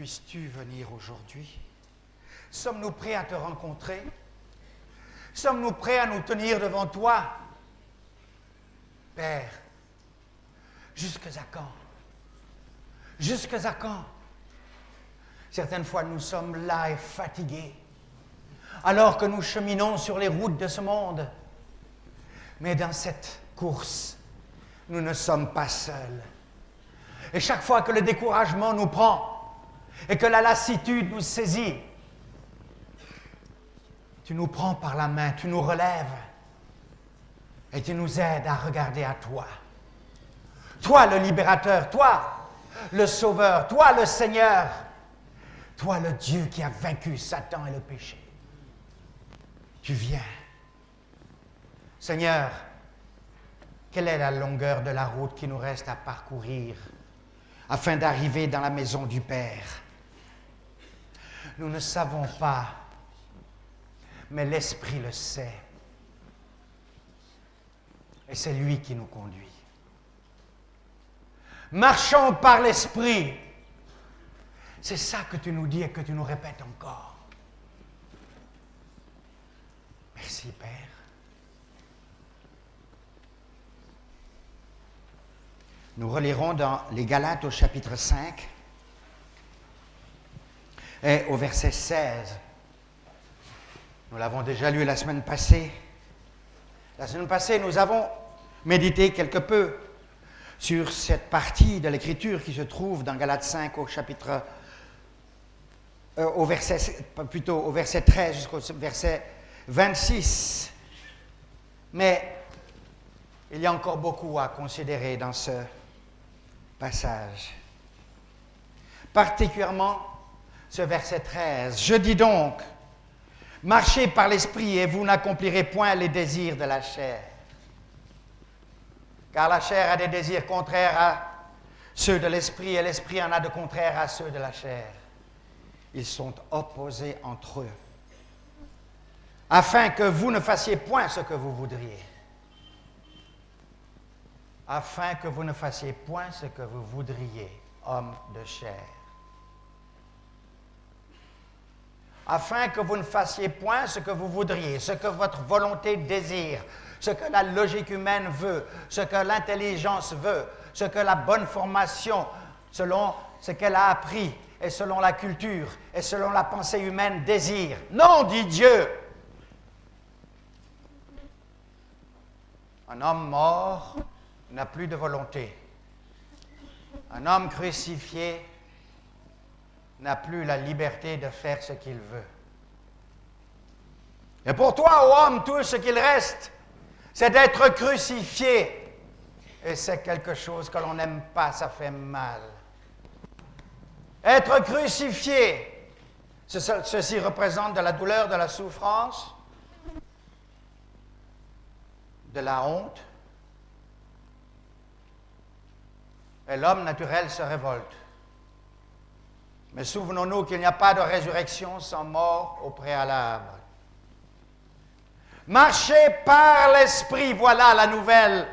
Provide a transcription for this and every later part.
puisses-tu venir aujourd'hui? Sommes-nous prêts à te rencontrer? Sommes-nous prêts à nous tenir devant toi? Père, jusqu'à quand? Jusqu'à quand? Certaines fois, nous sommes là et fatigués, alors que nous cheminons sur les routes de ce monde. Mais dans cette course, nous ne sommes pas seuls. Et chaque fois que le découragement nous prend et que la lassitude nous saisit, tu nous prends par la main, tu nous relèves et tu nous aides à regarder à toi. Toi le libérateur, toi le sauveur, toi le Seigneur, toi le Dieu qui a vaincu Satan et le péché. Tu viens. Seigneur, quelle est la longueur de la route qui nous reste à parcourir afin d'arriver dans la maison du Père? Nous ne savons pas, mais l'Esprit le sait. Et c'est lui qui nous conduit. Marchons par l'Esprit. C'est ça que tu nous dis et que tu nous répètes encore. Merci, Père. Nous relirons dans les Galates au chapitre 5 et au verset 16. Nous l'avons déjà lu la semaine passée. La semaine passée, nous avons médité quelque peu sur cette partie de l'Écriture qui se trouve dans Galates 5 au chapitre, au verset 13 jusqu'au verset 26. Mais il y a encore beaucoup à considérer dans ce passage. Particulièrement ce verset 13. Je dis donc, marchez par l'Esprit et vous n'accomplirez point les désirs de la chair. Car la chair a des désirs contraires à ceux de l'Esprit et l'Esprit en a de contraires à ceux de la chair. Ils sont opposés entre eux, afin que vous ne fassiez point ce que vous voudriez. Afin que vous ne fassiez point ce que vous voudriez, homme de chair. Afin que vous ne fassiez point ce que vous voudriez, ce que votre volonté désire, ce que la logique humaine veut, ce que l'intelligence veut, ce que la bonne formation, selon ce qu'elle a appris, et selon la culture, et selon la pensée humaine désire. Non, dit Dieu. Un homme mort n'a plus de volonté. Un homme crucifié n'a plus la liberté de faire ce qu'il veut. Et pour toi, ô homme, tout ce qu'il reste, c'est d'être crucifié. Et c'est quelque chose que l'on n'aime pas, ça fait mal. Être crucifié, ceci représente de la douleur, de la souffrance, de la honte. Et l'homme naturel se révolte. Mais souvenons-nous qu'il n'y a pas de résurrection sans mort au préalable. Marcher par l'Esprit, voilà la nouvelle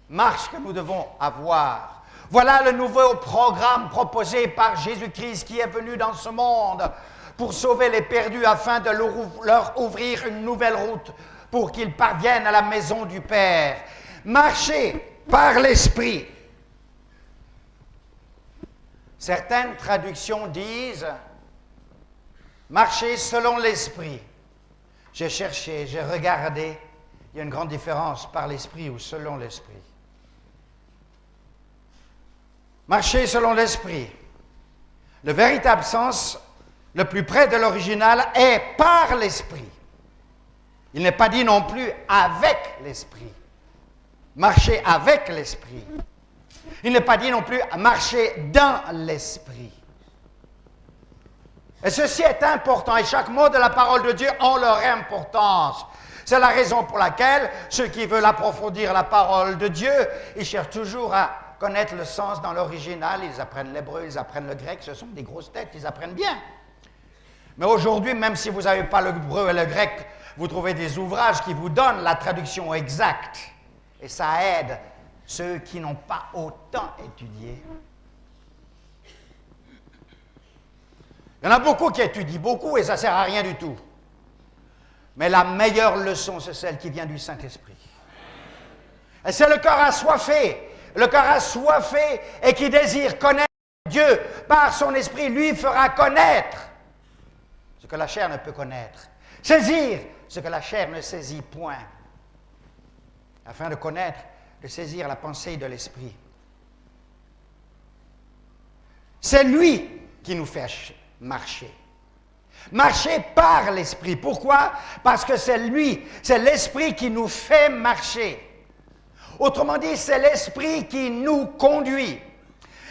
marche que nous devons avoir. Voilà le nouveau programme proposé par Jésus-Christ qui est venu dans ce monde pour sauver les perdus afin de leur ouvrir une nouvelle route pour qu'ils parviennent à la maison du Père. Marcher par l'Esprit. Certaines traductions disent « marcher selon l'Esprit ». J'ai cherché, j'ai regardé, il y a une grande différence par l'Esprit ou selon l'Esprit. Marcher selon l'Esprit. Le véritable sens, le plus près de l'original, est par l'Esprit. Il n'est pas dit non plus avec l'Esprit. Marcher avec l'Esprit. Il n'est pas dit non plus marcher dans l'Esprit. Et ceci est important, et chaque mot de la parole de Dieu a leur importance. C'est la raison pour laquelle ceux qui veulent approfondir la parole de Dieu, ils cherchent toujours à connaître le sens dans l'original. Ils apprennent l'hébreu, ils apprennent le grec, ce sont des grosses têtes, ils apprennent bien. Mais aujourd'hui, même si vous n'avez pas l'hébreu et le grec, vous trouvez des ouvrages qui vous donnent la traduction exacte. Et ça aide ceux qui n'ont pas autant étudié. Il y en a beaucoup qui étudient beaucoup et ça ne sert à rien du tout. Mais la meilleure leçon, c'est celle qui vient du Saint-Esprit. Et c'est le cœur assoiffé. Le cœur assoiffé et qui désire connaître Dieu par son esprit, lui fera connaître ce que la chair ne peut connaître. Saisir ce que la chair ne saisit point. Afin de connaître, de saisir la pensée de l'esprit. C'est lui qui nous fait marcher. Marcher par l'esprit. Pourquoi? Parce que c'est lui, c'est l'esprit qui nous fait marcher. Autrement dit, c'est l'esprit qui nous conduit.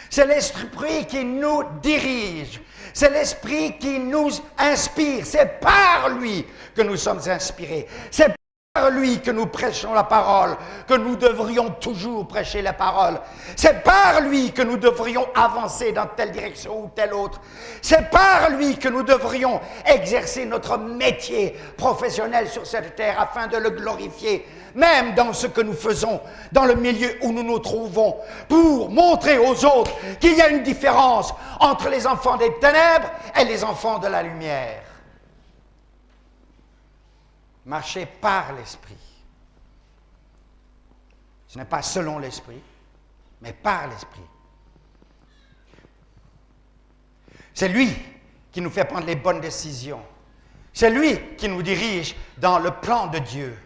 C'est l'esprit qui nous dirige. C'est l'esprit qui nous inspire. C'est par lui que nous sommes inspirés. C'est par lui que nous prêchons la parole, que nous devrions toujours prêcher la parole. C'est par lui que nous devrions avancer dans telle direction ou telle autre. C'est par lui que nous devrions exercer notre métier professionnel sur cette terre afin de le glorifier, même dans ce que nous faisons, dans le milieu où nous nous trouvons, pour montrer aux autres qu'il y a une différence entre les enfants des ténèbres et les enfants de la lumière. Marcher par l'Esprit. Ce n'est pas selon l'Esprit, mais par l'Esprit. C'est lui qui nous fait prendre les bonnes décisions. C'est lui qui nous dirige dans le plan de Dieu.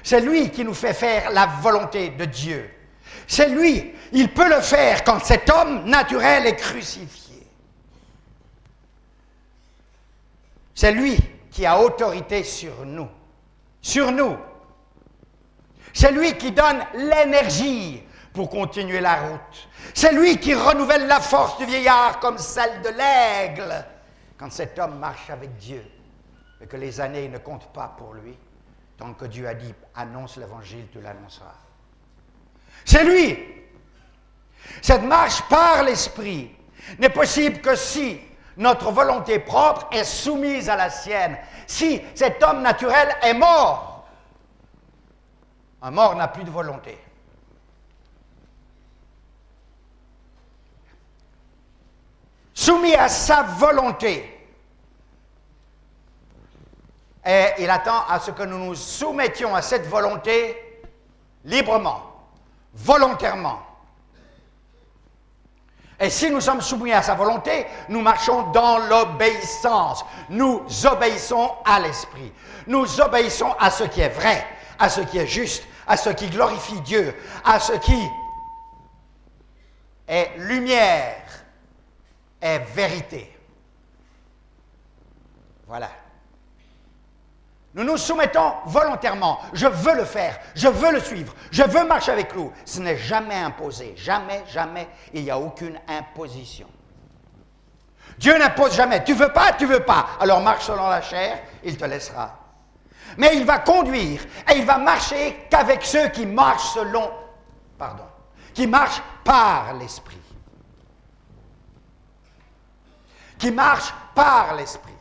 C'est lui qui nous fait faire la volonté de Dieu. C'est lui, il peut le faire quand cet homme naturel est crucifié. C'est lui qui a autorité sur nous. Sur nous. C'est lui qui donne l'énergie pour continuer la route. C'est lui qui renouvelle la force du vieillard comme celle de l'aigle quand cet homme marche avec Dieu et que les années ne comptent pas pour lui. Tant que Dieu a dit, annonce l'évangile, tu l'annonceras. C'est lui. Cette marche par l'Esprit n'est possible que si notre volonté propre est soumise à la sienne. Si cet homme naturel est mort, un mort n'a plus de volonté. Soumis à sa volonté. Et il attend à ce que nous nous soumettions à cette volonté librement, volontairement. Et si nous sommes soumis à sa volonté, nous marchons dans l'obéissance. Nous obéissons à l'Esprit. Nous obéissons à ce qui est vrai, à ce qui est juste, à ce qui glorifie Dieu, à ce qui est lumière, est vérité. Voilà. Nous nous soumettons volontairement. Je veux le faire, je veux le suivre, je veux marcher avec lui. Ce n'est jamais imposé, jamais, jamais. Il n'y a aucune imposition. Dieu n'impose jamais. Tu veux pas, alors marche selon la chair, il te laissera. Mais il va conduire et il va marcher qu'avec ceux qui marchent qui marchent par l'Esprit. Qui marchent par l'Esprit.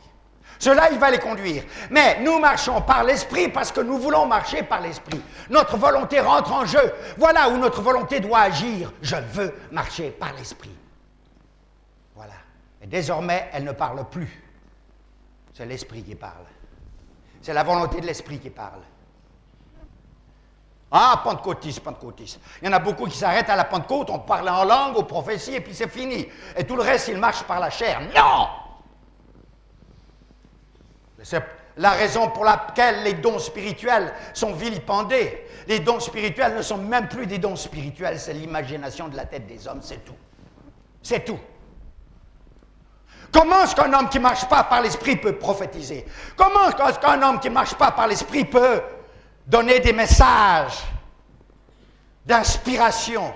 Ceux-là, il va les conduire. Mais nous marchons par l'Esprit parce que nous voulons marcher par l'Esprit. Notre volonté rentre en jeu. Voilà où notre volonté doit agir. Je veux marcher par l'Esprit. Voilà. Et désormais, elle ne parle plus. C'est l'Esprit qui parle. C'est la volonté de l'Esprit qui parle. Ah, pentecôtiste. Il y en a beaucoup qui s'arrêtent à la Pentecôte, on parle en langue, aux prophéties, et puis c'est fini. Et tout le reste, ils marchent par la chair. Non! C'est la raison pour laquelle les dons spirituels sont vilipendés. Les dons spirituels ne sont même plus des dons spirituels, c'est l'imagination de la tête des hommes, c'est tout. C'est tout. Comment est-ce qu'un homme qui ne marche pas par l'Esprit peut prophétiser? Comment est-ce qu'un homme qui ne marche pas par l'Esprit peut donner des messages d'inspiration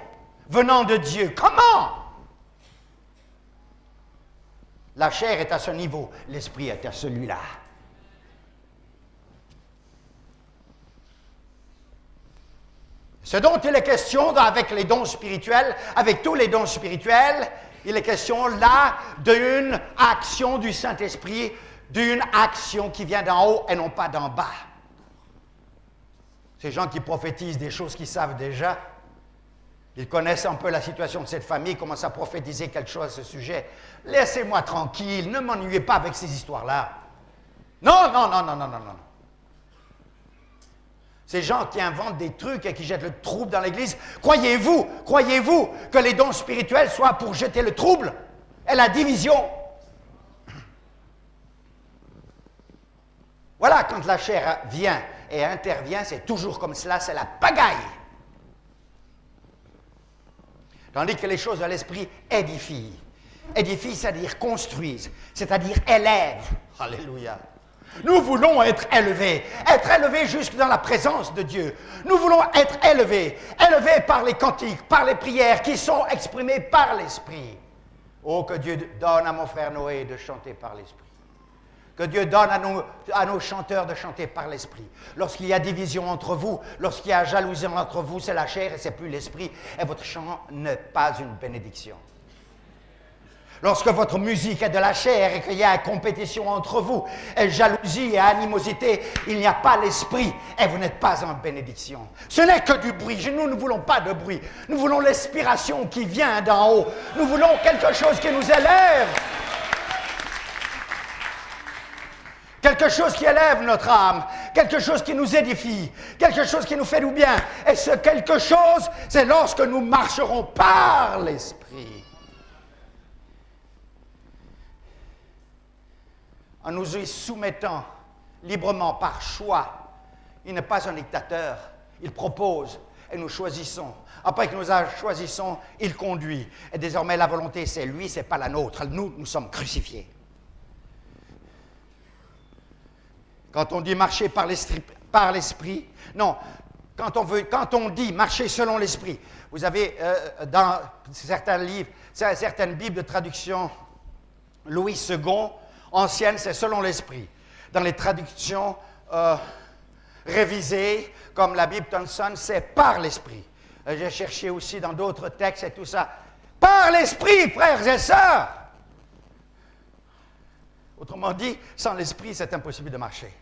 venant de Dieu? Comment? La chair est à ce niveau, l'Esprit est à celui-là. Ce dont il est question avec les dons spirituels, avec tous les dons spirituels, il est question là d'une action du Saint-Esprit, d'une action qui vient d'en haut et non pas d'en bas. Ces gens qui prophétisent des choses qu'ils savent déjà, Ils connaissent un peu la situation de cette famille, commencent à prophétiser quelque chose à ce sujet. Laissez-moi tranquille, ne m'ennuyez pas avec ces histoires-là. Non, non, non, non, non, non, non. Ces gens qui inventent des trucs et qui jettent le trouble dans l'Église, croyez-vous que les dons spirituels soient pour jeter le trouble et la division? Voilà, quand la chair vient et intervient, c'est toujours comme cela, c'est la pagaille. Tandis que les choses de l'esprit édifient. Édifient, c'est-à-dire construisent, c'est-à-dire élèvent. Alléluia. Nous voulons être élevés jusque dans la présence de Dieu. Nous voulons être élevés par les cantiques, par les prières qui sont exprimées par l'Esprit. Oh, que Dieu donne à mon frère Noé de chanter par l'Esprit. Que Dieu donne à nos chanteurs de chanter par l'Esprit. Lorsqu'il y a division entre vous, lorsqu'il y a jalousie entre vous, c'est la chair et c'est plus l'Esprit. Et votre chant n'est pas une bénédiction. Lorsque votre musique est de la chair et qu'il y a une compétition entre vous, et jalousie et animosité, il n'y a pas l'Esprit et vous n'êtes pas en bénédiction. Ce n'est que du bruit. Nous ne voulons pas de bruit. Nous voulons l'inspiration qui vient d'en haut. Nous voulons quelque chose qui nous élève. Quelque chose qui élève notre âme, quelque chose qui nous édifie, quelque chose qui nous fait du bien. Et ce quelque chose, c'est lorsque nous marcherons par l'Esprit. En nous y soumettant librement par choix. Il n'est pas un dictateur, il propose et nous choisissons. Après que nous choisissons, il conduit. Et désormais, la volonté, c'est lui, ce n'est pas la nôtre. Nous sommes crucifiés. Quand on dit marcher par l'esprit, non, quand on dit marcher selon l'esprit, vous avez dans certains livres, certaines Bibles de traduction, Louis II, ancienne, c'est selon l'esprit. Dans les traductions révisées, comme la Bible Thompson, c'est par l'esprit. J'ai cherché aussi dans d'autres textes et tout ça. Par l'esprit, frères et sœurs! Autrement dit, sans l'esprit, c'est impossible de marcher.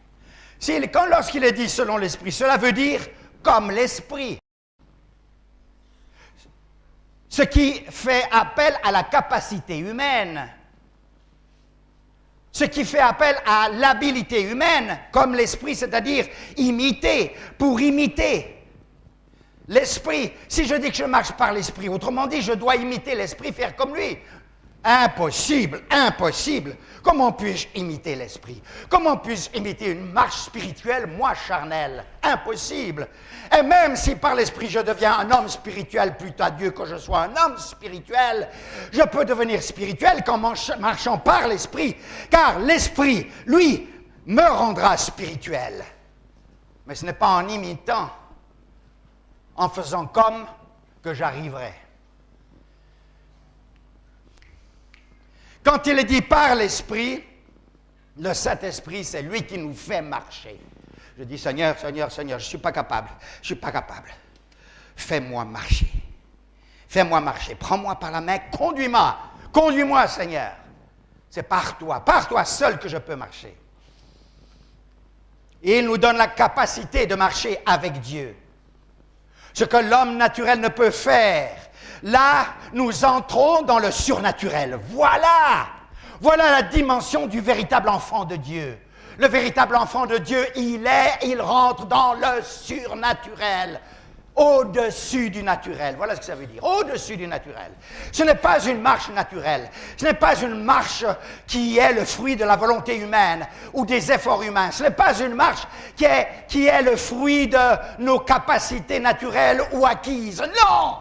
Lorsqu'il est dit selon l'esprit, cela veut dire comme l'esprit. Ce qui fait appel à la capacité humaine. Ce qui fait appel à l'habilité humaine, comme l'esprit, c'est-à-dire imiter, pour imiter. L'esprit, si je dis que je marche par l'esprit, autrement dit, je dois imiter l'esprit, faire comme lui. Impossible, impossible. Comment puis-je imiter l'esprit? Comment puis-je imiter une marche spirituelle, moi charnel? Impossible. Et même si par l'esprit je deviens un homme spirituel, plutôt à Dieu que je sois un homme spirituel, je peux devenir spirituel qu'en marchant par l'esprit, car l'esprit, lui, me rendra spirituel. Mais ce n'est pas en imitant, en faisant comme, que j'arriverai. Quand il est dit par l'Esprit, le Saint-Esprit, c'est lui qui nous fait marcher. Je dis, Seigneur, Seigneur, Seigneur, je ne suis pas capable. Je ne suis pas capable. Fais-moi marcher. Fais-moi marcher. Prends-moi par la main, conduis-moi. Conduis-moi, Seigneur. C'est par toi seul que je peux marcher. Et il nous donne la capacité de marcher avec Dieu. Ce que l'homme naturel ne peut faire. Là, nous entrons dans le surnaturel. Voilà la dimension du véritable enfant de Dieu. Le véritable enfant de Dieu, il rentre dans le surnaturel, au-dessus du naturel. Voilà ce que ça veut dire, au-dessus du naturel. Ce n'est pas une marche naturelle, ce n'est pas une marche qui est le fruit de la volonté humaine ou des efforts humains. Ce n'est pas une marche qui est le fruit de nos capacités naturelles ou acquises. Non!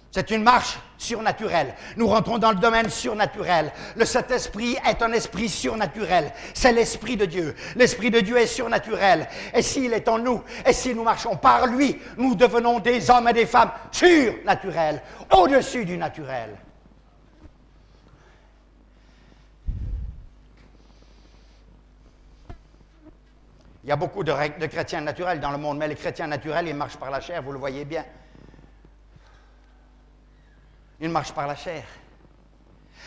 C'est une marche surnaturelle. Nous rentrons dans le domaine surnaturel. Le Saint-Esprit est un esprit surnaturel. C'est l'Esprit de Dieu. L'Esprit de Dieu est surnaturel. Et s'il est en nous, et si nous marchons par lui, nous devenons des hommes et des femmes surnaturels, au-dessus du naturel. Il y a beaucoup de chrétiens naturels dans le monde, mais les chrétiens naturels, ils marchent par la chair, vous le voyez bien. Ils marchent par la chair.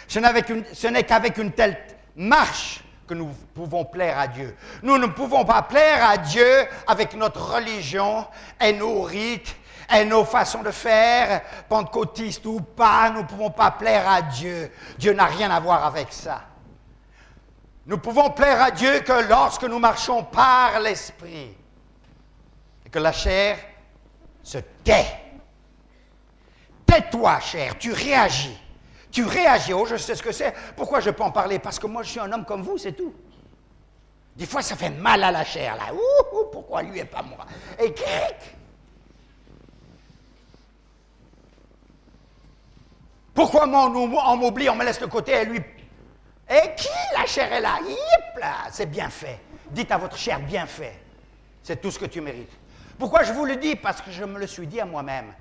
Ce n'est qu'avec une telle marche que nous pouvons plaire à Dieu. Nous ne pouvons pas plaire à Dieu avec notre religion et nos rites et nos façons de faire, pentecôtistes ou pas. Nous ne pouvons pas plaire à Dieu. Dieu n'a rien à voir avec ça. Nous pouvons plaire à Dieu que lorsque nous marchons par l'Esprit et que la chair se tait. Tais-toi, chair, tu réagis. Tu réagis. Oh, je sais ce que c'est. Pourquoi je peux en parler? Parce que moi, je suis un homme comme vous, c'est tout. Des fois, ça fait mal à la chair, là. Ouh, pourquoi lui et pas moi? Et cric! Pourquoi moi, on m'oublie, on me laisse de côté et lui... Et qui, la chair est là? Yip, là, c'est bien fait. Dites à votre chair, bien fait. C'est tout ce que tu mérites. Pourquoi je vous le dis? Parce que je me le suis dit à moi-même.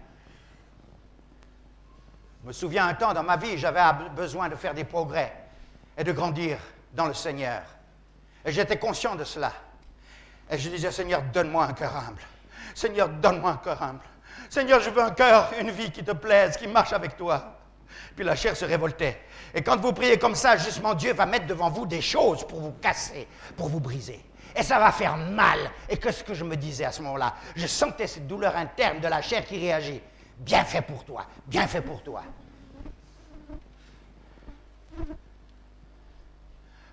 Je me souviens un temps dans ma vie, j'avais besoin de faire des progrès et de grandir dans le Seigneur. Et j'étais conscient de cela. Et je disais, Seigneur, donne-moi un cœur humble. Seigneur, donne-moi un cœur humble. Seigneur, je veux un cœur, une vie qui te plaise, qui marche avec toi. Puis la chair se révoltait. Et quand vous priez comme ça, justement, Dieu va mettre devant vous des choses pour vous casser, pour vous briser. Et ça va faire mal. Et qu'est-ce que je me disais à ce moment-là? Je sentais cette douleur interne de la chair qui réagit. Bien fait pour toi, bien fait pour toi.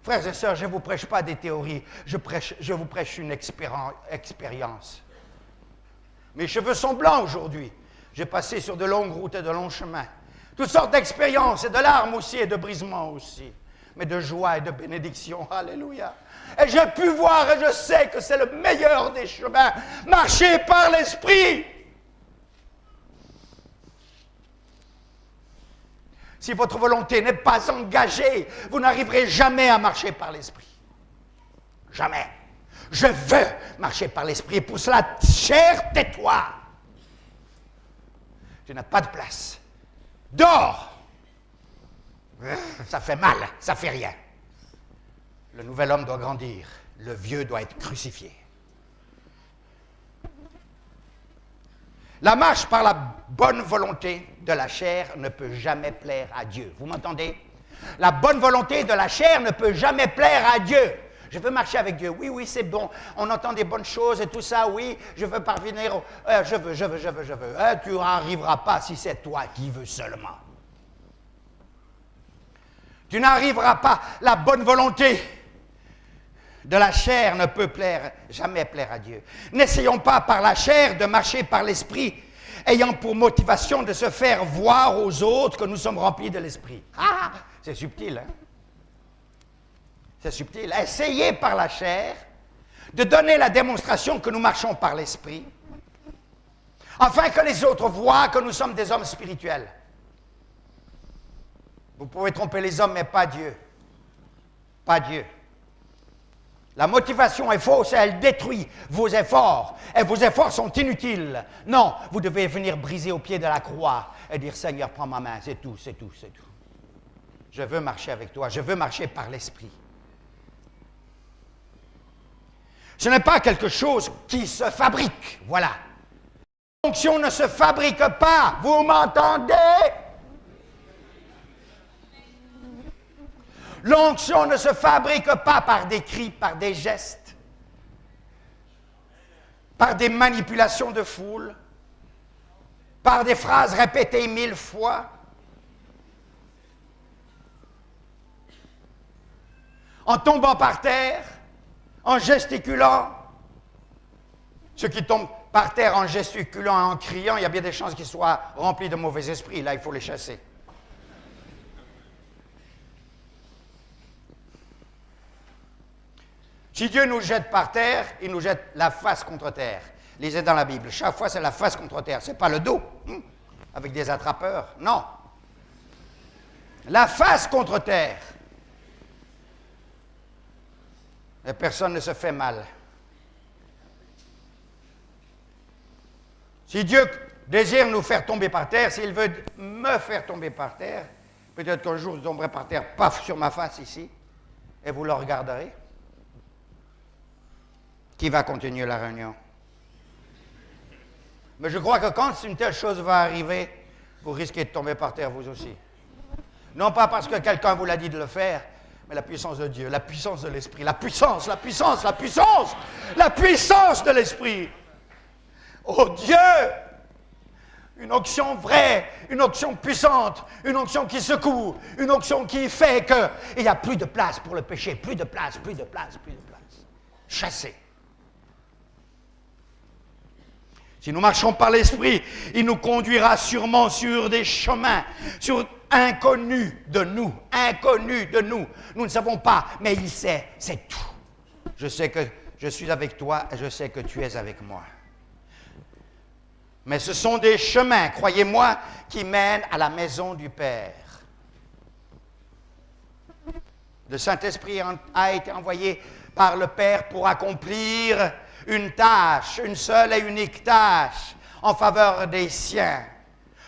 Frères et sœurs, je ne vous prêche pas des théories, je vous prêche une expérience. Mes cheveux sont blancs aujourd'hui. J'ai passé sur de longues routes et de longs chemins. Toutes sortes d'expériences et de larmes aussi et de brisements aussi. Mais de joie et de bénédiction. Alléluia. Et j'ai pu voir et je sais que c'est le meilleur des chemins. Marcher par l'Esprit. Si votre volonté n'est pas engagée, vous n'arriverez jamais à marcher par l'Esprit. Jamais. Je veux marcher par l'Esprit. Et pour cela, chair, tais-toi. Tu n'as pas de place. Dors. Ça fait mal, ça fait rien. Le nouvel homme doit grandir. Le vieux doit être crucifié. La marche par la bonne volonté de la chair ne peut jamais plaire à Dieu. Vous m'entendez? La bonne volonté de la chair ne peut jamais plaire à Dieu. Je veux marcher avec Dieu. Oui, oui, c'est bon. On entend des bonnes choses et tout ça. Oui, je veux parvenir. Je veux. Tu n'arriveras pas si c'est toi qui veux seulement. Tu n'arriveras pas. La bonne volonté de la chair ne peut jamais plaire à Dieu. N'essayons pas par la chair de marcher par l'Esprit, ayant pour motivation de se faire voir aux autres que nous sommes remplis de l'Esprit. Ah, c'est subtil, hein? C'est subtil. Essayez par la chair de donner la démonstration que nous marchons par l'Esprit, afin que les autres voient que nous sommes des hommes spirituels. Vous pouvez tromper les hommes, mais pas Dieu. Pas Dieu. La motivation est fausse et elle détruit vos efforts. Et vos efforts sont inutiles. Non, vous devez venir briser au pied de la croix et dire, Seigneur, prends ma main, c'est tout, c'est tout, c'est tout. Je veux marcher avec toi, je veux marcher par l'Esprit. Ce n'est pas quelque chose qui se fabrique, voilà. L'onction ne se fabrique pas, vous m'entendez? L'onction ne se fabrique pas par des cris, par des gestes, par des manipulations de foule, par des phrases répétées 1000 fois. En tombant par terre, en gesticulant. Ceux qui tombent par terre en gesticulant et en criant, il y a bien des chances qu'ils soient remplis de mauvais esprits. Là, il faut les chasser. Si Dieu nous jette par terre, il nous jette la face contre terre. Lisez dans la Bible. Chaque fois, c'est la face contre terre. Ce n'est pas le dos, avec des attrapeurs. Non. La face contre terre. Et personne ne se fait mal. Si Dieu désire nous faire tomber par terre, s'il veut me faire tomber par terre, peut-être qu'un jour je tomberai par terre, paf, sur ma face ici, et vous le regarderez. Qui va continuer la réunion? Mais je crois que quand une telle chose va arriver, vous risquez de tomber par terre vous aussi. Non pas parce que quelqu'un vous l'a dit de le faire, mais la puissance de Dieu, la puissance de l'Esprit, la puissance, la puissance, la puissance, la puissance de l'Esprit. Oh Dieu! Une onction vraie, une onction puissante, une onction qui secoue, une onction qui fait qu'il n'y a plus de place pour le péché, plus de place, plus de place, plus de place. Chassé. Si nous marchons par l'Esprit, il nous conduira sûrement sur des chemins, inconnus de nous, inconnus de nous. Nous ne savons pas, mais il sait, c'est tout. Je sais que je suis avec toi et je sais que tu es avec moi. Mais ce sont des chemins, croyez-moi, qui mènent à la maison du Père. Le Saint-Esprit a été envoyé par le Père pour accomplir une tâche, une seule et unique tâche en faveur des siens.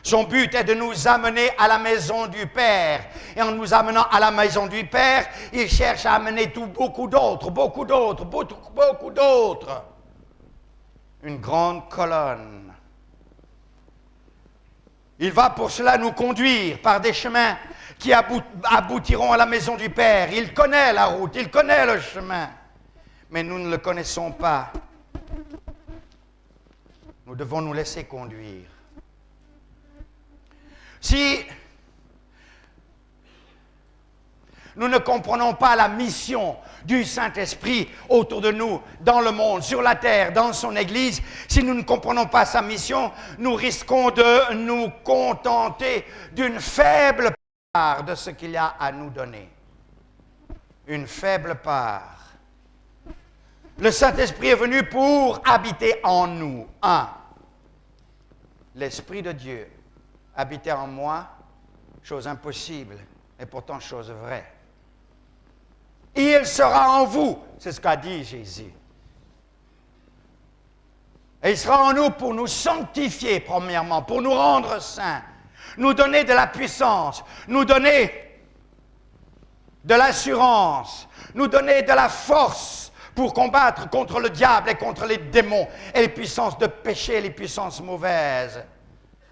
Son but est de nous amener à la maison du Père. Et en nous amenant à la maison du Père, il cherche à amener beaucoup d'autres. Une grande colonne. Il va pour cela nous conduire par des chemins qui aboutiront à la maison du Père. Il connaît la route, il connaît le chemin, mais nous ne le connaissons pas. Nous devons nous laisser conduire. Si nous ne comprenons pas la mission du Saint-Esprit autour de nous, dans le monde, sur la terre, dans son Église, si nous ne comprenons pas sa mission, nous risquons de nous contenter d'une faible part de ce qu'il y a à nous donner. Une faible part. Le Saint-Esprit est venu pour habiter en nous. L'Esprit de Dieu habiter en moi, chose impossible, et pourtant chose vraie. Il sera en vous, c'est ce qu'a dit Jésus. Et il sera en nous pour nous sanctifier, premièrement, pour nous rendre saints, nous donner de la puissance, nous donner de l'assurance, nous donner de la force pour combattre contre le diable et contre les démons et les puissances de péché et les puissances mauvaises.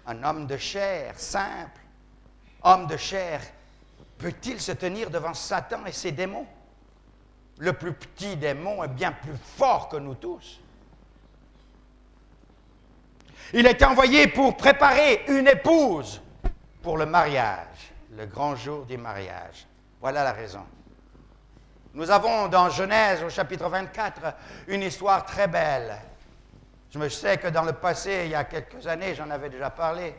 Un homme de chair, simple, homme de chair, peut-il se tenir devant Satan et ses démons? Le plus petit démon est bien plus fort que nous tous. Il est envoyé pour préparer une épouse pour le mariage, le grand jour du mariage. Voilà la raison. Nous avons dans Genèse, au chapitre 24, une histoire très belle. Je me sais que dans le passé, il y a quelques années, j'en avais déjà parlé,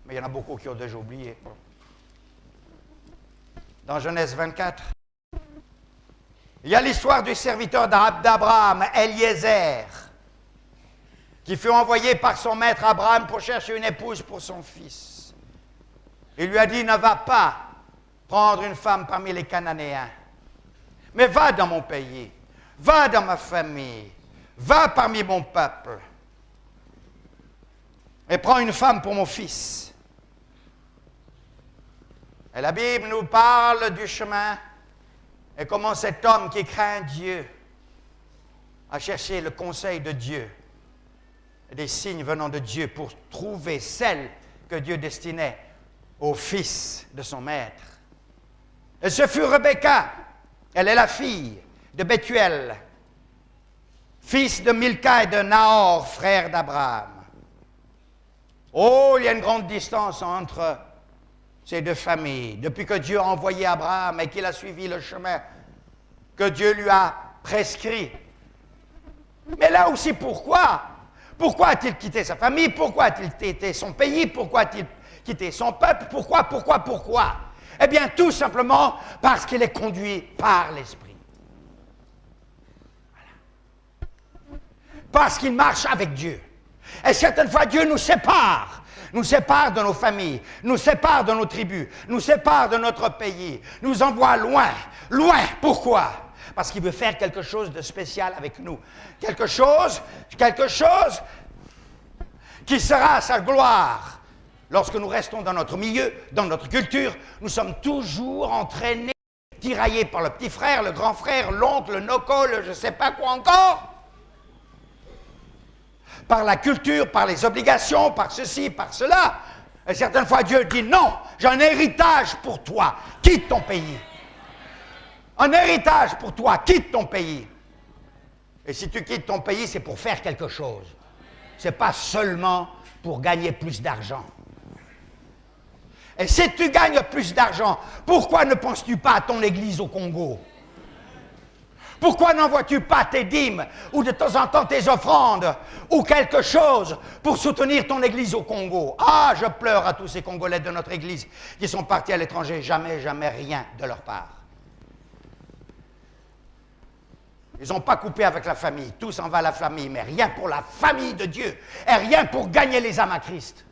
mais il y en a beaucoup qui ont déjà oublié. Dans Genèse 24, il y a l'histoire du serviteur d'Abraham, Eliezer, qui fut envoyé par son maître Abraham pour chercher une épouse pour son fils. Il lui a dit, ne va pas prendre une femme parmi les Cananéens, mais va dans mon pays, va dans ma famille, va parmi mon peuple, et prends une femme pour mon fils. Et la Bible nous parle du chemin et comment cet homme qui craint Dieu a cherché le conseil de Dieu et des signes venant de Dieu pour trouver celle que Dieu destinait au fils de son maître. Et ce fut Rebecca. Elle est la fille de Bethuel, fils de Milca et de Nahor, frère d'Abraham. Oh, il y a une grande distance entre ces deux familles. Depuis que Dieu a envoyé Abraham et qu'il a suivi le chemin que Dieu lui a prescrit. Mais là aussi, pourquoi? Pourquoi a-t-il quitté sa famille? Pourquoi a-t-il quitté son pays? Pourquoi a-t-il quitté son peuple? Pourquoi? Eh bien, tout simplement parce qu'il est conduit par l'Esprit. Voilà. Parce qu'il marche avec Dieu. Et certaines fois, Dieu nous sépare de nos familles, nous sépare de nos tribus, nous sépare de notre pays, nous envoie loin. Pourquoi? Parce qu'il veut faire quelque chose de spécial avec nous. Quelque chose qui sera à sa gloire. Lorsque nous restons dans notre milieu, dans notre culture, nous sommes toujours entraînés, tiraillés par le petit frère, le grand frère, l'oncle, le noco, le je ne sais pas quoi encore. Par la culture, par les obligations, par ceci, par cela. Et certaines fois, Dieu dit, non, j'ai un héritage pour toi. Quitte ton pays. Un héritage pour toi. Quitte ton pays. Et si tu quittes ton pays, c'est pour faire quelque chose. Ce n'est pas seulement pour gagner plus d'argent. Et si tu gagnes plus d'argent, pourquoi ne penses-tu pas à ton église au Congo? Pourquoi n'envoies-tu pas tes dîmes ou de temps en temps tes offrandes ou quelque chose pour soutenir ton église au Congo? Ah, je pleure à tous ces Congolais de notre église qui sont partis à l'étranger. Jamais, jamais rien de leur part. Ils n'ont pas coupé avec la famille. Tout s'en va à la famille, mais rien pour la famille de Dieu et rien pour gagner les âmes à Christ.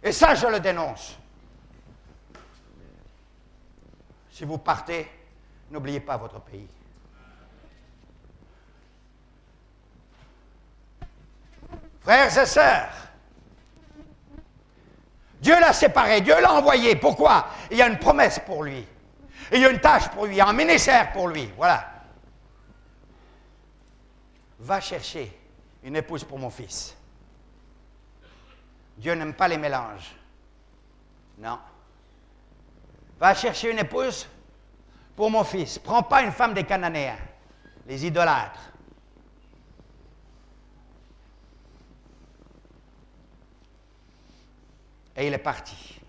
Et ça, je le dénonce. Si vous partez, n'oubliez pas votre pays. Frères et sœurs, Dieu l'a séparé, Dieu l'a envoyé. Pourquoi? Il y a une promesse pour lui. Il y a une tâche pour lui, il y a un ministère pour lui. Voilà. Va chercher une épouse pour mon fils. Dieu n'aime pas les mélanges. Non. Va chercher une épouse pour mon fils. Prends pas une femme des Cananéens, les idolâtres. Et il est parti.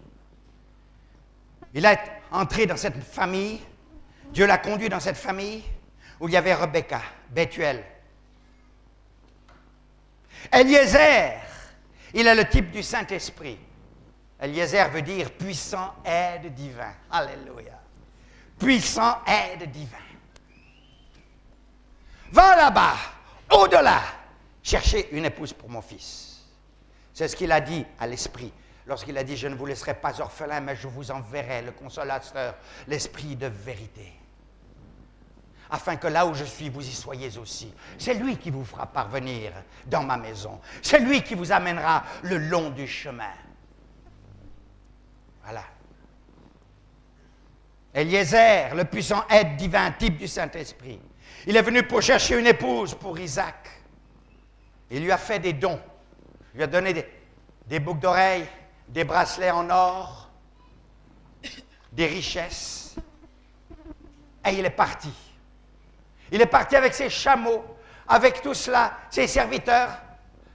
Il est entré dans cette famille. Dieu l'a conduit dans cette famille où il y avait Rebecca, Bethuel. Eliezer, il est le type du Saint-Esprit. Eliezer veut dire puissant aide divin. Alléluia. Puissant aide divin. Va là-bas, au-delà, chercher une épouse pour mon fils. C'est ce qu'il a dit à l'Esprit. Lorsqu'il a dit, je ne vous laisserai pas orphelin, mais je vous enverrai le consolateur, l'Esprit de vérité. Afin que là où je suis, vous y soyez aussi. C'est lui qui vous fera parvenir dans ma maison. C'est lui qui vous amènera le long du chemin. Voilà. Eliezer, le puissant aide divin, type du Saint-Esprit. Il est venu pour chercher une épouse pour Isaac. Il lui a fait des dons. Il lui a donné des boucles d'oreilles, des bracelets en or, des richesses. Et il est parti. Il est parti avec ses chameaux, avec tout cela, ses serviteurs,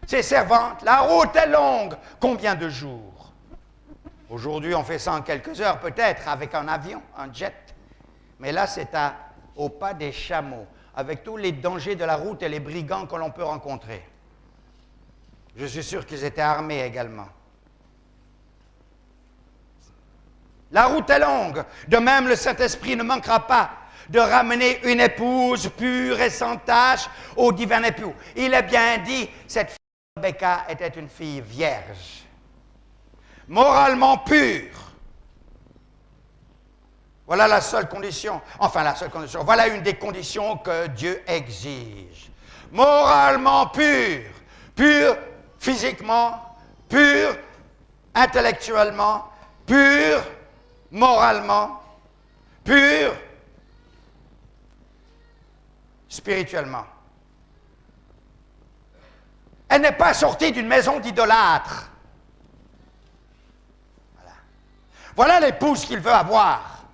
ses servantes. La route est longue. Combien de jours? Aujourd'hui, on fait ça en quelques heures, peut-être, avec un avion, un jet. Mais là, c'est au pas des chameaux, avec tous les dangers de la route et les brigands que l'on peut rencontrer. Je suis sûr qu'ils étaient armés également. La route est longue. De même, le Saint-Esprit ne manquera pas de ramener une épouse pure et sans tache au divin époux. Il est bien dit, cette fille Rebecca était une fille vierge, moralement pure. Voilà la seule condition, voilà une des conditions que Dieu exige. Moralement pure, pure physiquement, pure intellectuellement, pure moralement, pure spirituellement. Elle n'est pas sortie d'une maison d'idolâtres. Voilà l'épouse qu'il veut avoir.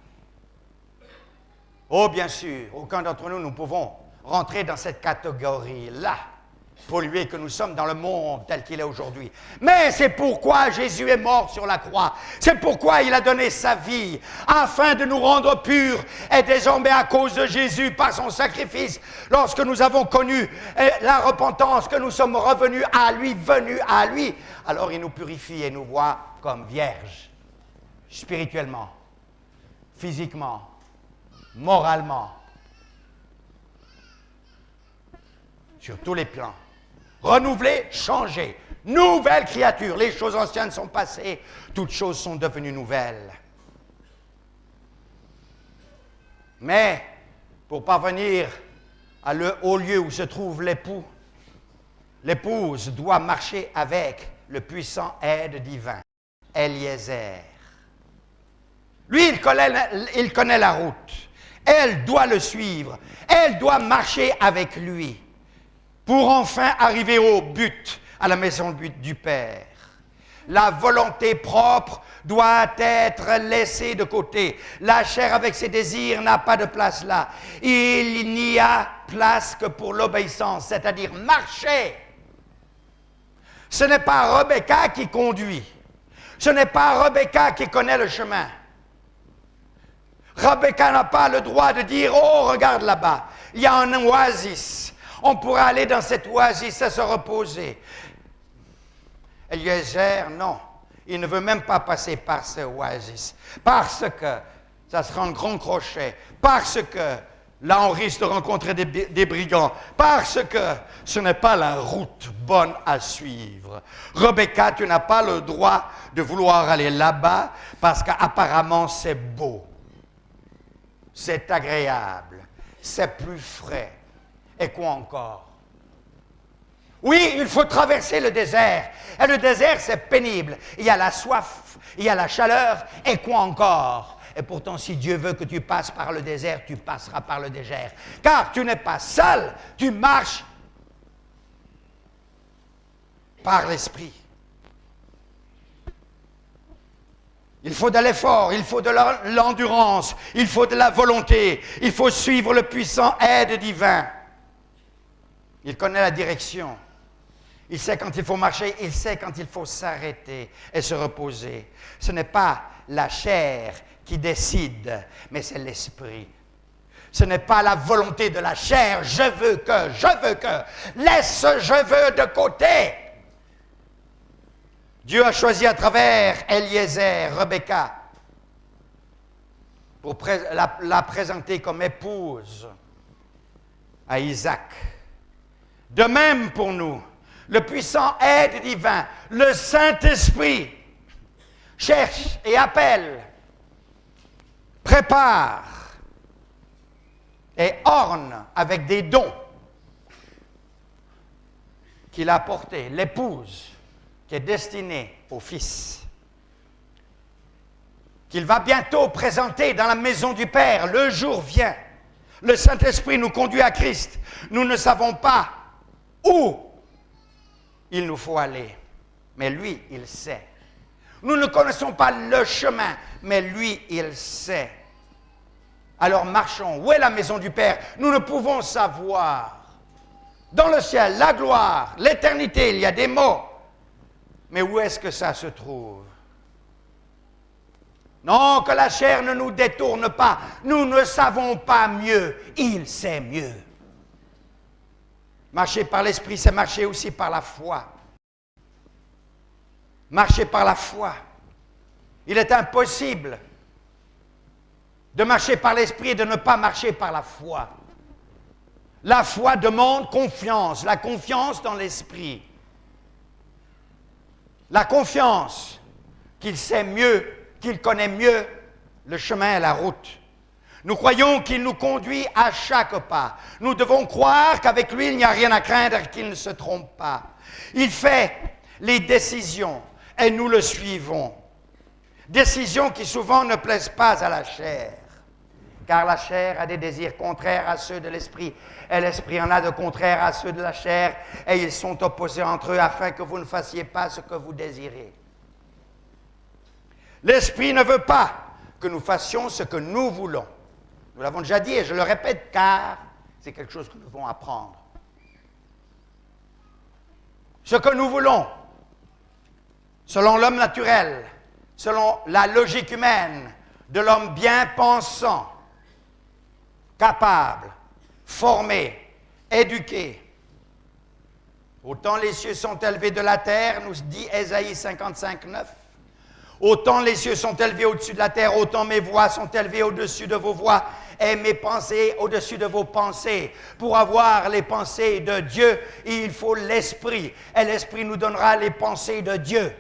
Oh, bien sûr, aucun d'entre nous, nous pouvons rentrer dans cette catégorie-là, pollués que nous sommes dans le monde tel qu'il est aujourd'hui. Mais c'est pourquoi Jésus est mort sur la croix. C'est pourquoi il a donné sa vie, afin de nous rendre purs. Et désormais, à cause de Jésus, par son sacrifice, lorsque nous avons connu la repentance, que nous sommes revenus à lui, venus à lui, alors il nous purifie et nous voit comme vierges, spirituellement, physiquement, moralement, sur tous les plans. Renouvelé, changé, nouvelle créature. Les choses anciennes sont passées, toutes choses sont devenues nouvelles. Mais, pour parvenir au lieu où se trouve l'époux, l'épouse doit marcher avec le puissant aide divin, Eliezer. Lui, il connaît la route. Elle doit le suivre. Elle doit marcher avec lui pour enfin arriver au but, à la maison du Père. La volonté propre doit être laissée de côté. La chair avec ses désirs n'a pas de place là. Il n'y a place que pour l'obéissance, c'est-à-dire marcher. Ce n'est pas Rebecca qui conduit. Ce n'est pas Rebecca qui connaît le chemin. Rebecca n'a pas le droit de dire « Oh, regarde là-bas, il y a un oasis. On pourra aller dans cette oasis et se reposer. » Eliezer, non. Il ne veut même pas passer par ce oasis. Parce que ça sera un grand crochet. Parce que là, on risque de rencontrer des brigands. Parce que ce n'est pas la route bonne à suivre. Rebecca, tu n'as pas le droit de vouloir aller là-bas parce qu'apparemment c'est beau. C'est agréable. C'est plus frais. Et quoi encore? Oui, il faut traverser le désert. Et le désert, c'est pénible. Il y a la soif, il y a la chaleur, et quoi encore? Et pourtant, si Dieu veut que tu passes par le désert, tu passeras par le désert. Car tu n'es pas seul, tu marches par l'Esprit. Il faut de l'effort, il faut de l'endurance, il faut de la volonté, il faut suivre le puissant aide divin. Il connaît la direction. Il sait quand il faut marcher, il sait quand il faut s'arrêter et se reposer. Ce n'est pas la chair qui décide, mais c'est l'esprit. Ce n'est pas la volonté de la chair, je veux que. Laisse ce je veux de côté. Dieu a choisi à travers Eliezer, Rebecca, pour la présenter comme épouse à Isaac. De même pour nous, le puissant aide divin, le Saint-Esprit, cherche et appelle, prépare et orne avec des dons qu'il a apportés, l'épouse qui est destinée au Fils, qu'il va bientôt présenter dans la maison du Père. Le jour vient. Le Saint-Esprit nous conduit à Christ. Nous ne savons pas où il nous faut aller, mais lui, il sait. Nous ne connaissons pas le chemin, mais lui, il sait. Alors marchons. Où est la maison du Père? Nous ne pouvons savoir. Dans le ciel, la gloire, l'éternité, il y a des mots. Mais où est-ce que ça se trouve? Non, que la chair ne nous détourne pas. Nous ne savons pas mieux. Il sait mieux. Marcher par l'esprit, c'est marcher aussi par la foi. Marcher par la foi. Il est impossible de marcher par l'esprit et de ne pas marcher par la foi. La foi demande confiance, la confiance dans l'esprit. La confiance qu'il sait mieux, qu'il connaît mieux le chemin et la route. Nous croyons qu'il nous conduit à chaque pas. Nous devons croire qu'avec lui, il n'y a rien à craindre et qu'il ne se trompe pas. Il fait les décisions et nous le suivons. Décisions qui souvent ne plaisent pas à la chair. Car la chair a des désirs contraires à ceux de l'esprit, et l'esprit en a de contraires à ceux de la chair, et ils sont opposés entre eux afin que vous ne fassiez pas ce que vous désirez. L'esprit ne veut pas que nous fassions ce que nous voulons. Nous l'avons déjà dit et je le répète car c'est quelque chose que nous devons apprendre. Ce que nous voulons, selon l'homme naturel, selon la logique humaine de l'homme bien pensant, capable, formé, éduqué. Autant les cieux sont élevés de la terre, nous dit Ésaïe 55, 9. Autant les cieux sont élevés au-dessus de la terre, autant mes voix sont élevées au-dessus de vos voix et mes pensées au-dessus de vos pensées. Pour avoir les pensées de Dieu, il faut l'esprit. Et l'esprit nous donnera les pensées de Dieu.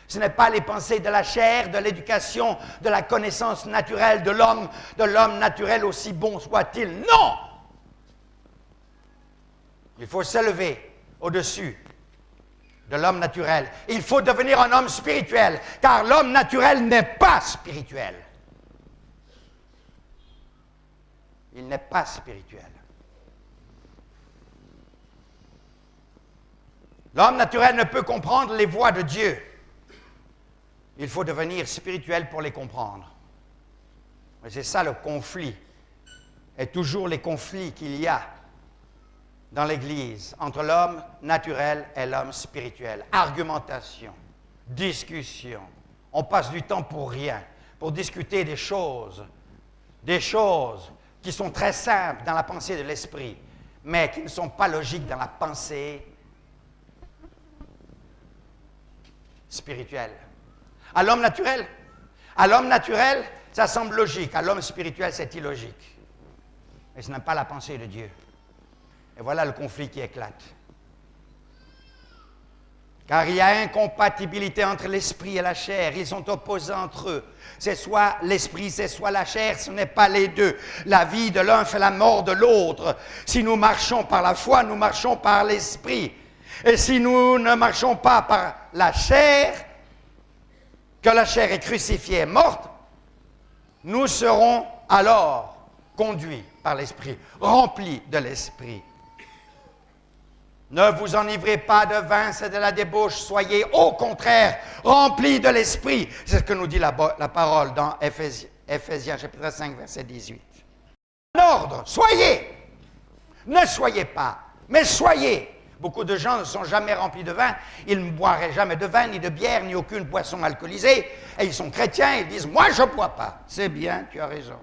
Ce n'est pas les pensées de la chair, de l'éducation, de la connaissance naturelle de l'homme naturel aussi bon soit-il. Non! Il faut s'élever au-dessus de l'homme naturel. Il faut devenir un homme spirituel, car l'homme naturel n'est pas spirituel. Il n'est pas spirituel. L'homme naturel ne peut comprendre les voies de Dieu. Il faut devenir spirituel pour les comprendre. Et c'est ça le conflit. Et toujours les conflits qu'il y a dans l'Église entre l'homme naturel et l'homme spirituel. Argumentation, discussion. On passe du temps pour rien, pour discuter des choses qui sont très simples dans la pensée de l'esprit, mais qui ne sont pas logiques dans la pensée spirituelle. À l'homme naturel, ça semble logique. À l'homme spirituel, c'est illogique. Et ce n'est pas la pensée de Dieu. Et voilà le conflit qui éclate. Car il y a incompatibilité entre l'esprit et la chair. Ils sont opposés entre eux. C'est soit l'esprit, c'est soit la chair, ce n'est pas les deux. La vie de l'un fait la mort de l'autre. Si nous marchons par la foi, nous marchons par l'esprit. Et si nous ne marchons pas par la chair, que la chair est crucifiée et morte, nous serons alors conduits par l'esprit, remplis de l'esprit. Ne vous enivrez pas de vin, c'est de la débauche, soyez au contraire remplis de l'esprit. C'est ce que nous dit la parole dans Éphésiens chapitre 5, verset 18. En ordre, soyez, ne soyez pas, mais soyez. Beaucoup de gens ne sont jamais remplis de vin, ils ne boiraient jamais de vin, ni de bière, ni aucune boisson alcoolisée, et ils sont chrétiens, ils disent « moi je ne bois pas ». C'est bien, tu as raison.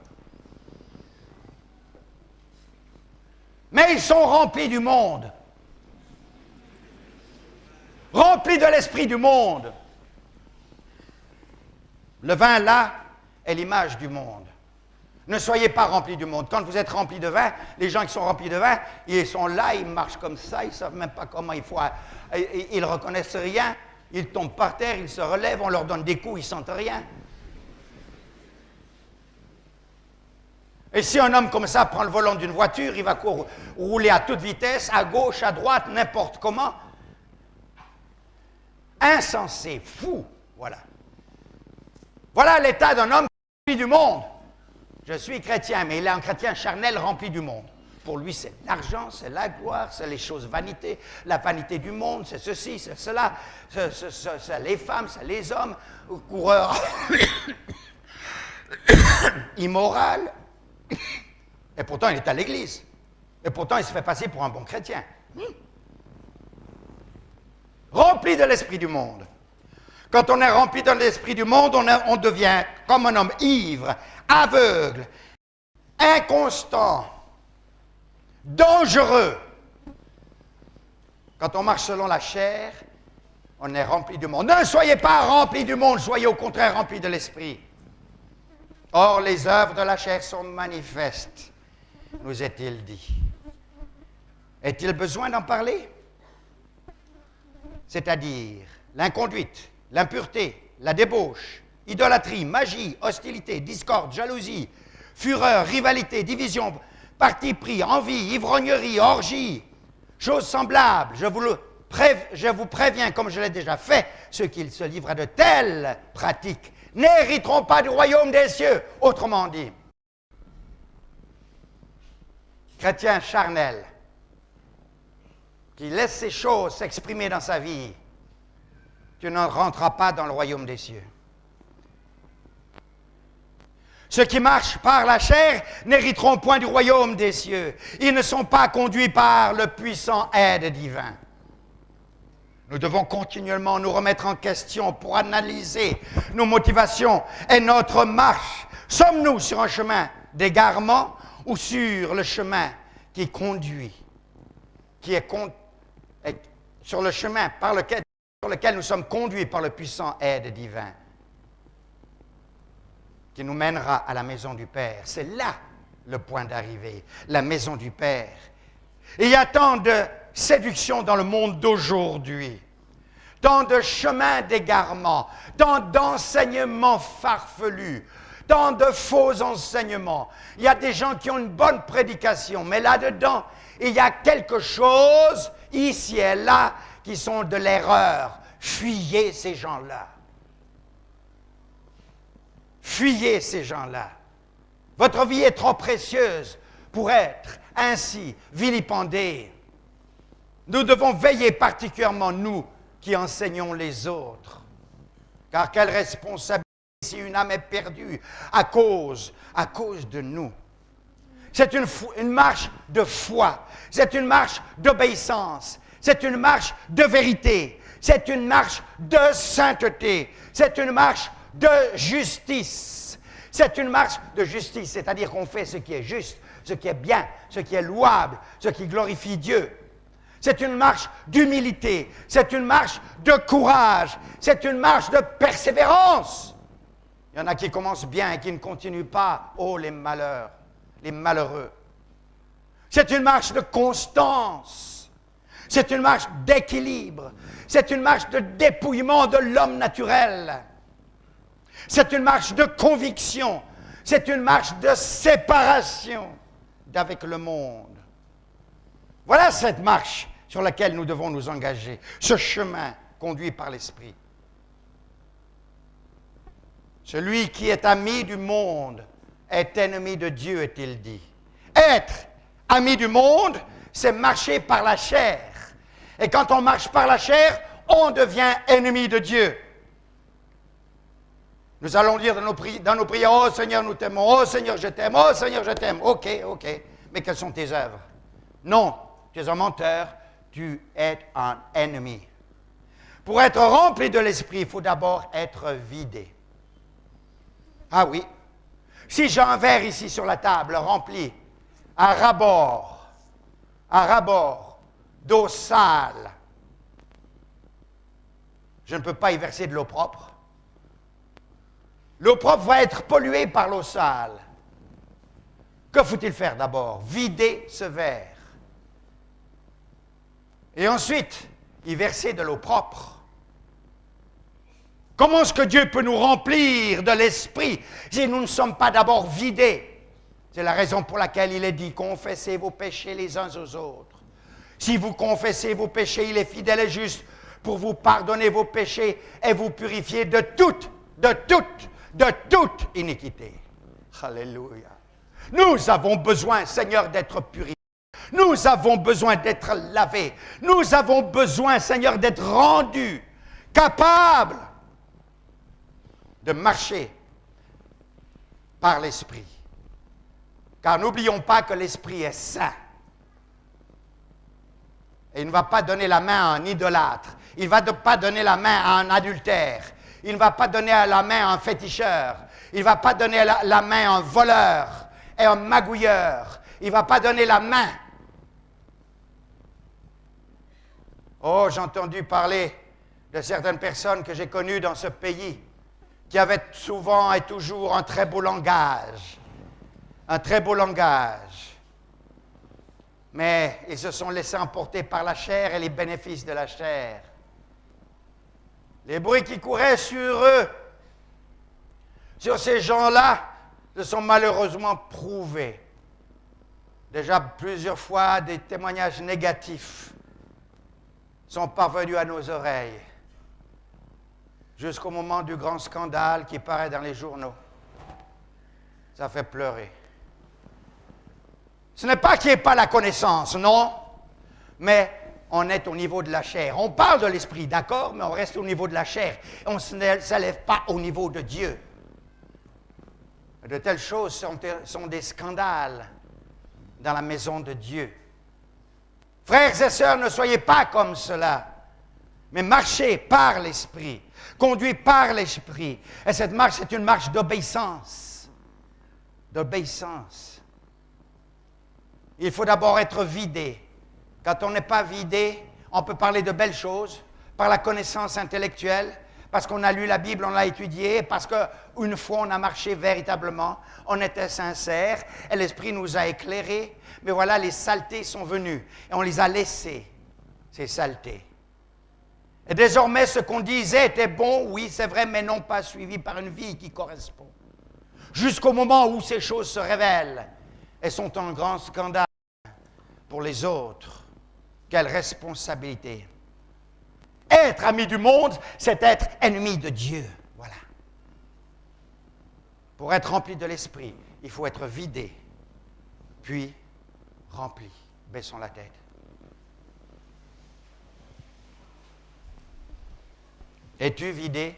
Mais ils sont remplis du monde. Remplis de l'esprit du monde. Le vin, là, est l'image du monde. Ne soyez pas remplis du monde. Quand vous êtes remplis de vin, les gens qui sont remplis de vin, ils sont là, ils marchent comme ça, ils ne savent même pas comment il faut. Ils ne reconnaissent rien, ils tombent par terre, ils se relèvent, on leur donne des coups, ils ne sentent rien. Et si un homme comme ça prend le volant d'une voiture, il va rouler à toute vitesse, à gauche, à droite, n'importe comment. Insensé, fou, voilà. Voilà l'état d'un homme rempli du monde. Je suis chrétien, mais il est un chrétien charnel rempli du monde. Pour lui, c'est l'argent, c'est la gloire, c'est les choses vanité, la vanité du monde, c'est ceci, c'est cela, c'est les femmes, c'est les hommes, coureurs immoral. Et pourtant, il est à l'église. Et pourtant, il se fait passer pour un bon chrétien. Rempli de l'esprit du monde. Quand on est rempli de l'esprit du monde, on devient comme un homme ivre, aveugle, inconstant, dangereux. Quand on marche selon la chair, on est rempli du monde. Ne soyez pas remplis du monde, soyez au contraire remplis de l'esprit. Or, les œuvres de la chair sont manifestes, nous est-il dit. Est-il besoin d'en parler? C'est-à-dire l'inconduite, l'impureté, la débauche, idolâtrie, magie, hostilité, discorde, jalousie, fureur, rivalité, division, parti pris, envie, ivrognerie, orgie, choses semblables. Je vous préviens, comme je l'ai déjà fait, ceux qui se livrent à de telles pratiques n'hériteront pas du royaume des cieux. Autrement dit, chrétien charnel, qui laisse ces choses s'exprimer dans sa vie, tu ne rentreras pas dans le royaume des cieux. Ceux qui marchent par la chair n'hériteront point du royaume des cieux. Ils ne sont pas conduits par le puissant aide divin. Nous devons continuellement nous remettre en question pour analyser nos motivations et notre marche. Sommes-nous sur un chemin d'égarement ou sur le chemin qui conduit, sur le chemin sur lequel nous sommes conduits par le puissant aide divin qui nous mènera à la maison du Père. C'est là le point d'arrivée, la maison du Père. Et il y a tant de séduction dans le monde d'aujourd'hui, tant de chemins d'égarement, tant d'enseignements farfelus, tant de faux enseignements. Il y a des gens qui ont une bonne prédication, mais là-dedans, il y a quelque chose, ici et là, qui sont de l'erreur. Fuyez ces gens-là. Fuyez ces gens-là. Votre vie est trop précieuse pour être ainsi vilipendée. Nous devons veiller particulièrement, nous qui enseignons les autres, Car quelle responsabilité si une âme est perdue à cause de nous. C'est une marche de foi, c'est une marche d'obéissance, c'est une marche de vérité, c'est une marche de sainteté, c'est une marche de justice. C'est une marche de justice, c'est-à-dire qu'on fait ce qui est juste, ce qui est bien, ce qui est louable, ce qui glorifie Dieu. C'est une marche d'humilité, c'est une marche de courage, c'est une marche de persévérance. Il y en a qui commencent bien et qui ne continuent pas. Oh, les malheurs, les malheureux. C'est une marche de constance, c'est une marche d'équilibre, c'est une marche de dépouillement de l'homme naturel. C'est une marche de conviction, c'est une marche de séparation d'avec le monde. Voilà cette marche sur laquelle nous devons nous engager, ce chemin conduit par l'Esprit. Celui qui est ami du monde est ennemi de Dieu, est-il dit. Être ami du monde, c'est marcher par la chair. Et quand on marche par la chair, on devient ennemi de Dieu. Nous allons dire dans nos prières, « Oh Seigneur, nous t'aimons. Oh Seigneur, je t'aime. Oh Seigneur, je t'aime. » Ok. Mais quelles sont tes œuvres? Non, tu es un menteur. Tu es un ennemi. Pour être rempli de l'Esprit, il faut d'abord être vidé. Ah oui. Si j'ai un verre ici sur la table rempli à ras-bord d'eau sale, je ne peux pas y verser de l'eau propre. L'eau propre va être polluée par l'eau sale. Que faut-il faire d'abord? Vider ce verre. Et ensuite, y verser de l'eau propre. Comment est-ce que Dieu peut nous remplir de l'Esprit si nous ne sommes pas d'abord vidés? C'est la raison pour laquelle il est dit, confessez vos péchés les uns aux autres. Si vous confessez vos péchés, il est fidèle et juste pour vous pardonner vos péchés et vous purifier de toute iniquité. Alléluia. Nous avons besoin, Seigneur, d'être purifiés. Nous avons besoin d'être lavés. Nous avons besoin, Seigneur, d'être rendus capables de marcher par l'Esprit. Car n'oublions pas que l'Esprit est saint. Et il ne va pas donner la main à un idolâtre. Il ne va pas donner la main à un adultère. Il ne va pas donner la main à un féticheur. Il ne va pas donner la main à un voleur et un magouilleur. Il ne va pas donner la main. Oh, j'ai entendu parler de certaines personnes que j'ai connues dans ce pays qui avaient souvent et toujours un très beau langage. Un très beau langage. Mais ils se sont laissés emporter par la chair et les bénéfices de la chair. Les bruits qui couraient sur eux, sur ces gens-là, se sont malheureusement prouvés. Déjà plusieurs fois, des témoignages négatifs sont parvenus à nos oreilles, jusqu'au moment du grand scandale qui paraît dans les journaux. Ça fait pleurer. Ce n'est pas qu'il n'y ait pas la connaissance, non, mais on est au niveau de la chair. On parle de l'esprit, d'accord, mais on reste au niveau de la chair. On ne s'élève pas au niveau de Dieu. De telles choses sont des scandales dans la maison de Dieu. Frères et sœurs, ne soyez pas comme cela, mais marchez par l'Esprit, conduits par l'Esprit. Et cette marche, c'est une marche d'obéissance. D'obéissance. Il faut d'abord être vidé. Quand on n'est pas vidé, on peut parler de belles choses par la connaissance intellectuelle, parce qu'on a lu la Bible, on l'a étudiée, parce qu'une fois on a marché véritablement, on était sincère, et l'Esprit nous a éclairés. Mais voilà, les saletés sont venues, et on les a laissées, ces saletés. Et désormais, ce qu'on disait était bon, oui, c'est vrai, mais non pas suivi par une vie qui correspond. Jusqu'au moment où ces choses se révèlent et sont un grand scandale pour les autres. Quelle responsabilité! Être ami du monde, c'est être ennemi de Dieu. Voilà. Pour être rempli de l'Esprit, il faut être vidé, puis rempli. Baissons la tête. Es-tu vidé?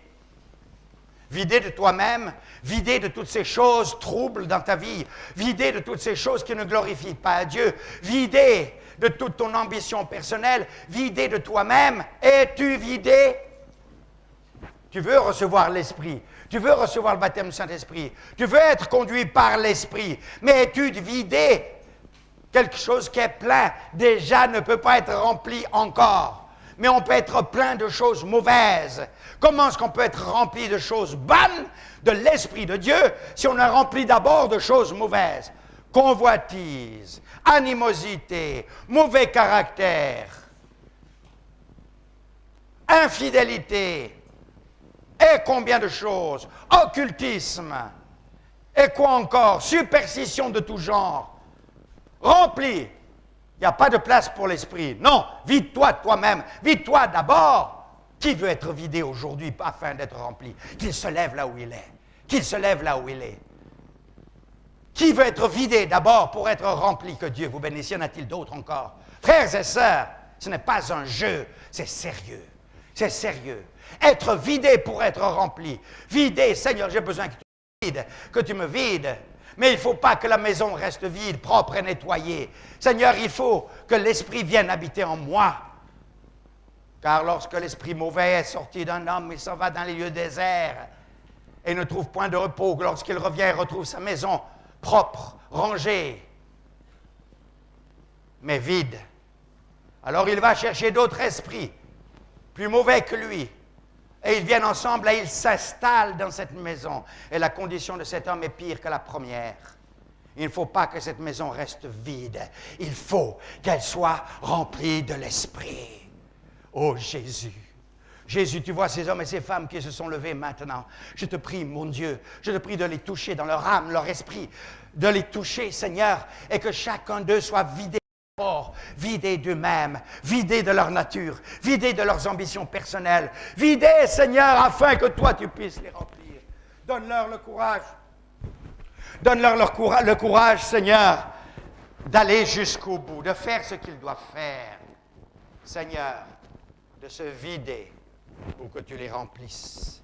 Vider de toi-même, vider de toutes ces choses troubles dans ta vie, vider de toutes ces choses qui ne glorifient pas Dieu, vider de toute ton ambition personnelle, vider de toi-même. Es-tu vidé? Tu veux recevoir l'Esprit, tu veux recevoir le baptême du Saint-Esprit, tu veux être conduit par l'Esprit, mais es-tu vidé? Quelque chose qui est plein, déjà ne peut pas être rempli encore. Mais on peut être plein de choses mauvaises. Comment est-ce qu'on peut être rempli de choses bonnes, de l'Esprit de Dieu, si on est rempli d'abord de choses mauvaises? Convoitise, animosité, mauvais caractère, infidélité, et combien de choses? Occultisme, et quoi encore? Superstition de tout genre. Rempli. Il n'y a pas de place pour l'esprit. Non, vide-toi de toi-même. Vide-toi d'abord. Qui veut être vidé aujourd'hui afin d'être rempli? Qu'il se lève là où il est. Qu'il se lève là où il est. Qui veut être vidé d'abord pour être rempli? Que Dieu vous bénisse. Y en a-t-il d'autres encore? Frères et sœurs, ce n'est pas un jeu, c'est sérieux. C'est sérieux. Être vidé pour être rempli. Vidé, Seigneur, j'ai besoin que tu me vides. Mais il ne faut pas que la maison reste vide, propre et nettoyée. Seigneur, il faut que l'Esprit vienne habiter en moi. Car lorsque l'Esprit mauvais est sorti d'un homme, il s'en va dans les lieux déserts et ne trouve point de repos. Lorsqu'il revient, il retrouve sa maison propre, rangée, mais vide. Alors il va chercher d'autres esprits, plus mauvais que lui. Et ils viennent ensemble et ils s'installent dans cette maison. Et la condition de cet homme est pire que la première. Il ne faut pas que cette maison reste vide. Il faut qu'elle soit remplie de l'Esprit. Oh Jésus! Jésus, tu vois ces hommes et ces femmes qui se sont levés maintenant. Je te prie, mon Dieu, je te prie de les toucher dans leur âme, leur esprit, de les toucher, Seigneur, et que chacun d'eux soit vidé. Vidés d'eux-mêmes, vidés de leur nature, vidés de leurs ambitions personnelles, vidés, Seigneur, afin que toi, tu puisses les remplir. Donne-leur le courage. Donne-leur le courage, Seigneur, d'aller jusqu'au bout, de faire ce qu'ils doivent faire. Seigneur, de se vider pour que tu les remplisses.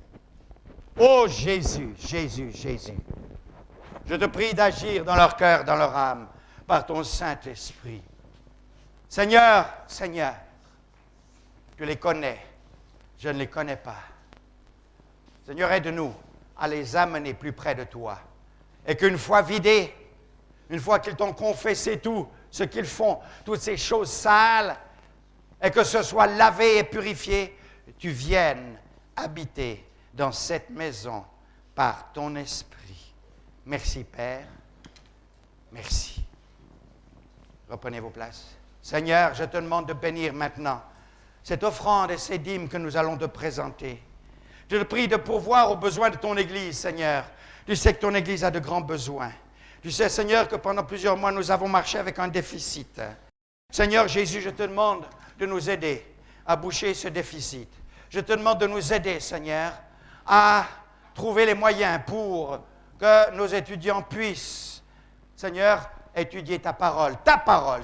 Oh Jésus, Jésus, Jésus, je te prie d'agir dans leur cœur, dans leur âme, par ton Saint-Esprit. Seigneur, Seigneur, tu les connais, je ne les connais pas. Seigneur, aide-nous à les amener plus près de toi. Et qu'une fois vidés, une fois qu'ils t'ont confessé tout ce qu'ils font, toutes ces choses sales, et que ce soit lavé et purifié, tu viennes habiter dans cette maison par ton esprit. Merci, Père. Merci. Reprenez vos places. Seigneur, je te demande de bénir maintenant cette offrande et ces dîmes que nous allons te présenter. Je te prie de pourvoir aux besoins de ton Église, Seigneur. Tu sais que ton Église a de grands besoins. Tu sais, Seigneur, que pendant plusieurs mois, nous avons marché avec un déficit. Seigneur Jésus, je te demande de nous aider à boucher ce déficit. Je te demande de nous aider, Seigneur, à trouver les moyens pour que nos étudiants puissent, Seigneur, étudier ta parole,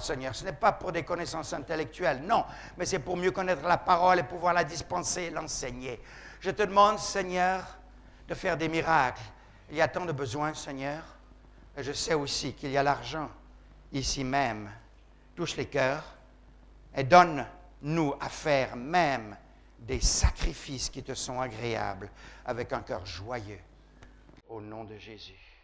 Seigneur. Ce n'est pas pour des connaissances intellectuelles, non, mais c'est pour mieux connaître la parole et pouvoir la dispenser et l'enseigner. Je te demande, Seigneur, de faire des miracles. Il y a tant de besoins, Seigneur, et je sais aussi qu'il y a l'argent ici même. Touche les cœurs et donne-nous à faire même des sacrifices qui te sont agréables avec un cœur joyeux. Au nom de Jésus.